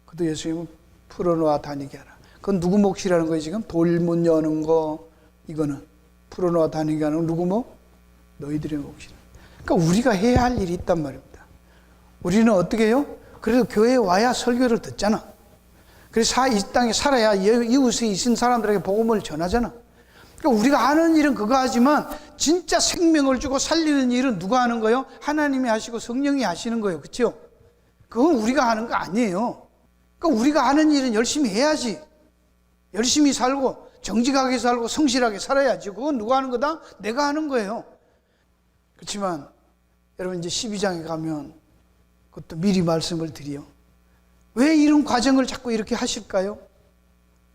그래도 예수님은 풀어놓아 다니게 하라. 그건 누구 몫이라는 거예요 지금? 돌문 여는 거, 이거는 풀어놓아 다니게 하는 누구 뭐? 너희들의 몫이라. 그러니까 우리가 해야 할 일이 있단 말입니다. 우리는 어떻게 해요? 그래도 교회에 와야 설교를 듣잖아. 그래서 이 땅에 살아야 이웃에 있는 사람들에게 복음을 전하잖아. 그러니까 우리가 하는 일은 그거 하지만 진짜 생명을 주고 살리는 일은 누가 하는 거예요? 하나님이 하시고 성령이 하시는 거예요. 그렇죠? 그건 우리가 하는 거 아니에요. 그러니까 우리가 하는 일은 열심히 해야지. 열심히 살고 정직하게 살고 성실하게 살아야지. 그건 누가 하는 거다? 내가 하는 거예요. 그렇지만 여러분 이제 12장에 가면 그것도 미리 말씀을 드려요. 왜 이런 과정을 자꾸 이렇게 하실까요?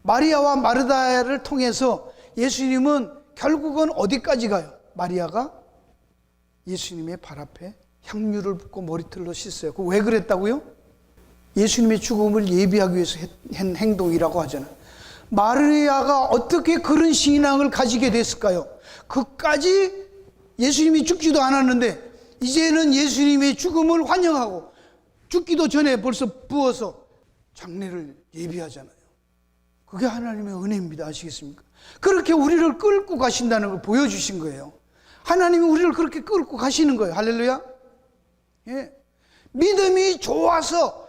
마리아와 마르다를 통해서 예수님은 결국은 어디까지 가요? 마리아가 예수님의 발 앞에 향유를 붓고 머리털로 씻어요. 그 왜 그랬다고요? 예수님의 죽음을 예비하기 위해서 한 행동이라고 하잖아요. 마리아가 어떻게 그런 신앙을 가지게 됐을까요? 그까지 예수님이 죽지도 않았는데 이제는 예수님의 죽음을 환영하고 죽기도 전에 벌써 부어서 장례를 예비하잖아요. 그게 하나님의 은혜입니다. 아시겠습니까? 그렇게 우리를 끌고 가신다는 걸 보여주신 거예요. 하나님이 우리를 그렇게 끌고 가시는 거예요. 할렐루야. 예. 믿음이 좋아서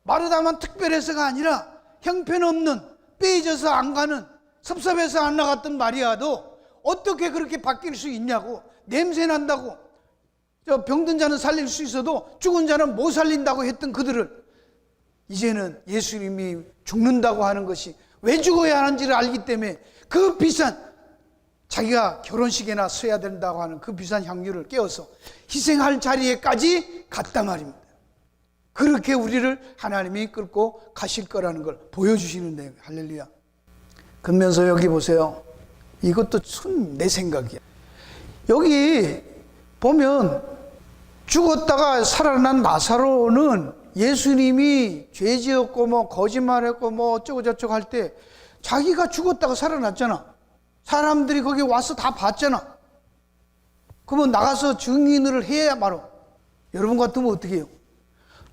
마르다만 특별해서가 아니라 형편없는 빼져서 안 가는 섭섭해서 안 나갔던 마리아도 어떻게 그렇게 바뀔 수 있냐고. 냄새 난다고 저 병든 자는 살릴 수 있어도 죽은 자는 못 살린다고 했던 그들을 이제는 예수님이 죽는다고 하는 것이 왜 죽어야 하는지를 알기 때문에 그 비싼 자기가 결혼식에나 써야 된다고 하는 그 비싼 향유를 깨워서 희생할 자리에까지 갔단 말입니다. 그렇게 우리를 하나님이 끌고 가실 거라는 걸 보여주시는 내용. 할렐루야. 그러면서 여기 보세요. 이것도 내 생각이야. 여기 보면 죽었다가 살아난 나사로는 예수님이 죄 지었고 뭐 거짓말했고 뭐 어쩌고 저쩌고 할 때 자기가 죽었다가 살아났잖아. 사람들이 거기 와서 다 봤잖아. 그러면 나가서 증인을 해야 말어. 여러분 같으면 어떻게 해요?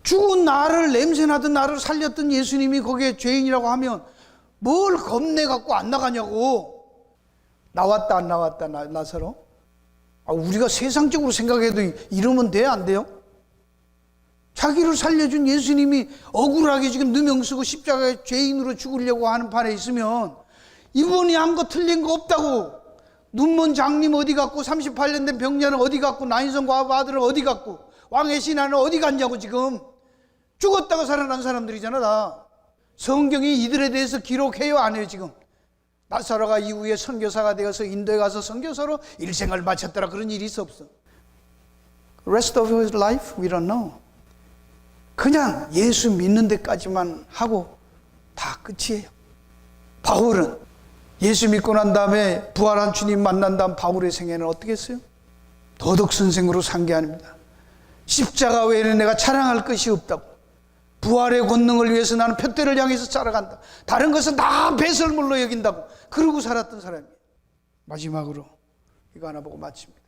죽은 나를, 냄새나던 나를 살렸던 예수님이 거기에 죄인이라고 하면 뭘 겁내갖고 안 나가냐고. 나왔다 안 나왔다 나사로? 우리가 세상적으로 생각해도 이러면 돼? 안 돼요? 자기를 살려준 예수님이 억울하게 지금 누명 쓰고 십자가에 죄인으로 죽으려고 하는 판에 있으면 이번이 한 거 틀린 거 없다고. 눈먼 장님 어디 갔고 38년 된 병자는 어디 갔고 나인성 과부 아들은 어디 갔고 왕의 신하는 어디 갔냐고. 지금 죽었다가 살아난 사람들이잖아 다. 성경이 이들에 대해서 기록해요 안 해요? 지금 나사로가 이후에 선교사가 되어서 인도에 가서 선교사로 일생을 마쳤더라. 그런 일이 있어 없어? Rest of his life we don't know. 그냥 예수 믿는 데까지만 하고 다 끝이에요. 바울은 예수 믿고 난 다음에 부활한 주님 만난 다음 바울의 생애는 어떻게 했어요? 도덕선생으로 산 게 아닙니다. 십자가 외에는 내가 자랑할 것이 없다고. 부활의 권능을 위해서 나는 표대를 향해서 살아간다. 다른 것은 다 배설물로 여긴다고. 그러고 살았던 사람이에요. 마지막으로 이거 하나 보고 마칩니다.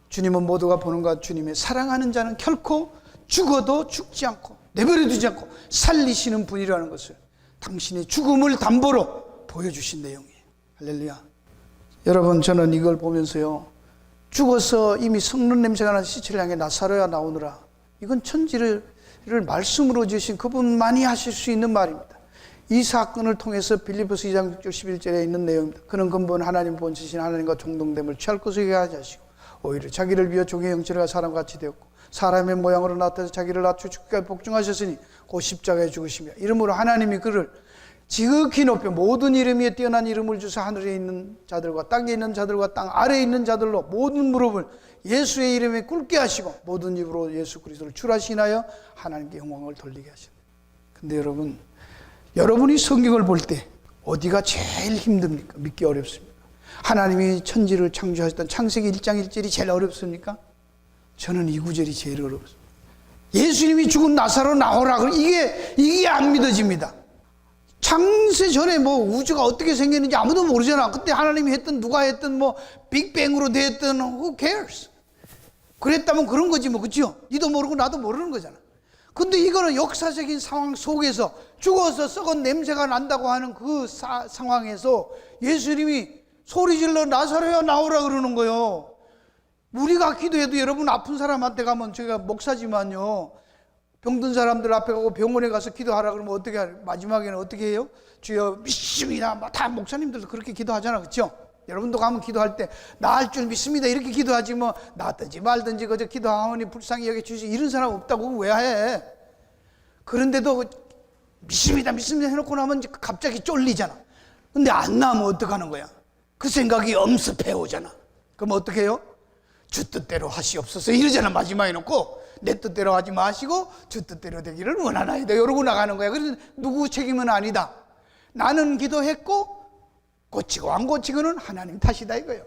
주님은 모두가 보는 것 주님의 사랑하는 자는 결코 죽어도 죽지 않고 내버려 두지 않고 살리시는 분이라는 것을 당신의 죽음을 담보로 보여주신 내용이에요. 할렐루야. 여러분 저는 이걸 보면서요, 죽어서 이미 썩는 냄새가 나는 시체를 향해 나사로야 나오느라, 이건 천지를 말씀으로 주신 그분만이 하실 수 있는 말입니다. 이 사건을 통해서 빌립보서 2장 6절 11절에 있는 내용입니다. 그는 근본 하나님 본체신 하나님과 동등됨을 취할 것을 하지 하시고 오히려 자기를 비워 종의 형체가 사람같이 되었고 사람의 모양으로 나타나서 자기를 낮추 죽기까지 복종하셨으니 곧 십자가에 죽으시며 이름으로 하나님이 그를 지극히 높여 모든 이름 위에 뛰어난 이름을 주사 하늘에 있는 자들과 땅에 있는 자들과 땅 아래에 있는 자들로 모든 무릎을 예수의 이름에 꿇게 하시고 모든 입으로 예수 그리스도를 출하시나여 하나님께 영광을 돌리게 하십니다. 근데 여러분이 성경을 볼 때 어디가 제일 힘듭니까? 믿기 어렵습니까? 하나님이 천지를 창조하셨던 창세기 1장 1절이 제일 어렵습니까? 저는 이 구절이 제일 어렵습니다. 예수님이 죽은 나사로 나오라. 이게 안 믿어집니다. 창세 전에 뭐 우주가 어떻게 생겼는지 아무도 모르잖아. 그때 하나님이 했던 누가 했던 뭐 빅뱅으로 됐던 who cares? 그랬다면 그런 거지 뭐, 그렇죠? 니도 모르고 나도 모르는 거잖아. 근데 이거는 역사적인 상황 속에서 죽어서 썩은 냄새가 난다고 하는 그 상황에서 예수님이 소리 질러 나사로야 나오라 그러는 거예요. 우리가 기도해도 여러분 아픈 사람한테 가면, 제가 목사지만요, 병든 사람들 앞에 가고 병원에 가서 기도하라 그러면 어떻게 해요? 마지막에는 어떻게 해요? 주여 믿습니다. 다 목사님들도 그렇게 기도하잖아, 그렇죠? 여러분도 가면 기도할 때 나을 줄 믿습니다 이렇게 기도하지, 뭐 낫든지 말든지 그저 기도하오니 불쌍히 여겨주시, 이런 사람 없다고 왜 해? 그런데도 믿습니다 해놓고 나면 갑자기 쫄리잖아. 근데 안 나면 어떡하는 거야? 그 생각이 엄습해 오잖아. 그럼 어떻게 해요? 주 뜻대로 하시옵소서 이러잖아. 마지막에 놓고 내 뜻대로 하지 마시고 주 뜻대로 되기를 원하나이다 이러고 나가는 거야. 그래서 누구 책임은 아니다. 나는 기도했고 고치고 안 고치고는 하나님 탓이다 이거예요.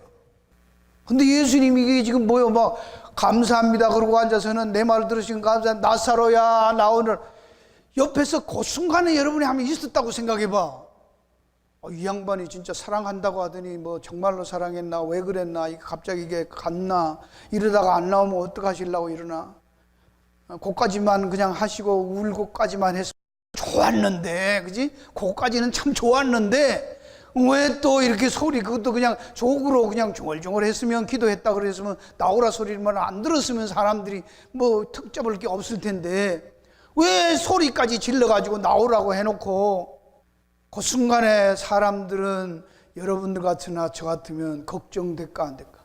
근데 예수님이 이게 지금 뭐요? 막 감사합니다 그러고 앉아서는 내 말을 들으시면 감사합니다. 나사로야 나 오늘, 옆에서 그 순간에 여러분이 하면 있었다고 생각해봐. 이 양반이 진짜 사랑한다고 하더니 뭐 정말로 사랑했나, 왜 그랬나, 이게 갑자기 이게 갔나, 이러다가 안 나오면 어떡하시려고 이러나, 그까지만 그냥 하시고 울고까지만 했으면 좋았는데, 그지? 그까지는 참 좋았는데 왜 또 이렇게 소리, 그것도 그냥 족으로 그냥 중얼중얼 했으면, 기도했다 그랬으면, 나오라 소리만 안 들었으면 사람들이 뭐 특잡을 게 없을 텐데 왜 소리까지 질러가지고 나오라고 해놓고, 그 순간에 사람들은 여러분들 같으나 저 같으면 걱정될까 안 될까?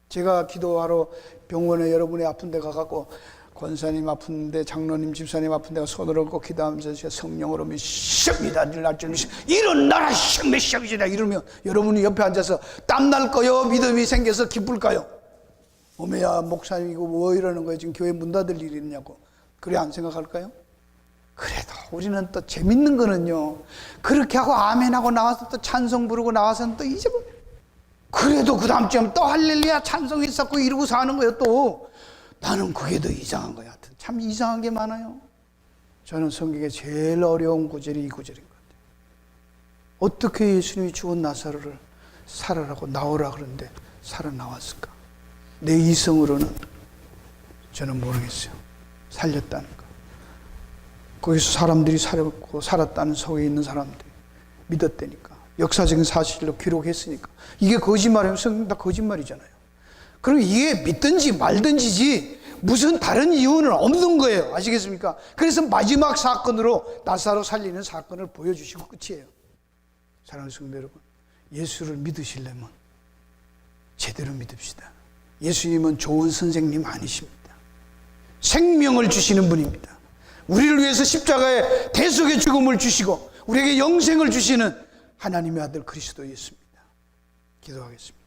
제가 기도하러 병원에 여러분이 아픈 데 가갖고 권사님 아픈데, 장로님 집사님 아픈데 손을 얹고 기도하면서 제가 성령으로 믿습니다 일어나라 메시아이다 이러면 여러분이 옆에 앉아서 땀날 거요? 믿음이 생겨서 기쁠까요? 어메야 목사님이고 뭐 이러는 거예요, 지금 교회 문 닫을 일이 있냐고. 그래 안 생각할까요? 그래도 우리는 또 재밌는 거는요, 그렇게 하고 아멘하고 나와서 또 찬송 부르고 나와서는 또 잊어버려. 그래도 그 다음 주에 또 할렐루야 찬송했었고 이러고 사는 거예요. 또 나는 그게 더 이상한 거야. 하여튼 참 이상한 게 많아요. 저는 성경에 제일 어려운 구절이 이 구절인 것 같아요. 어떻게 예수님이 죽은 나사로를 살아라고 나오라 그러는데 살아나왔을까? 내 이성으로는 저는 모르겠어요. 살렸다는 거. 거기서 사람들이 살았고 살았다는 속에 있는 사람들이 믿었다니까. 역사적인 사실로 기록했으니까. 이게 거짓말이면 성경 다 거짓말이잖아요. 그럼 이게 믿든지 말든지지 무슨 다른 이유는 없는 거예요. 아시겠습니까? 그래서 마지막 사건으로 나사로 살리는 사건을 보여주시고 끝이에요. 사랑하는 성도 여러분, 예수를 믿으시려면 제대로 믿읍시다. 예수님은 좋은 선생님 아니십니다. 생명을 주시는 분입니다. 우리를 위해서 십자가에 대속의 죽음을 주시고 우리에게 영생을 주시는 하나님의 아들 그리스도 예수입니다. 기도하겠습니다.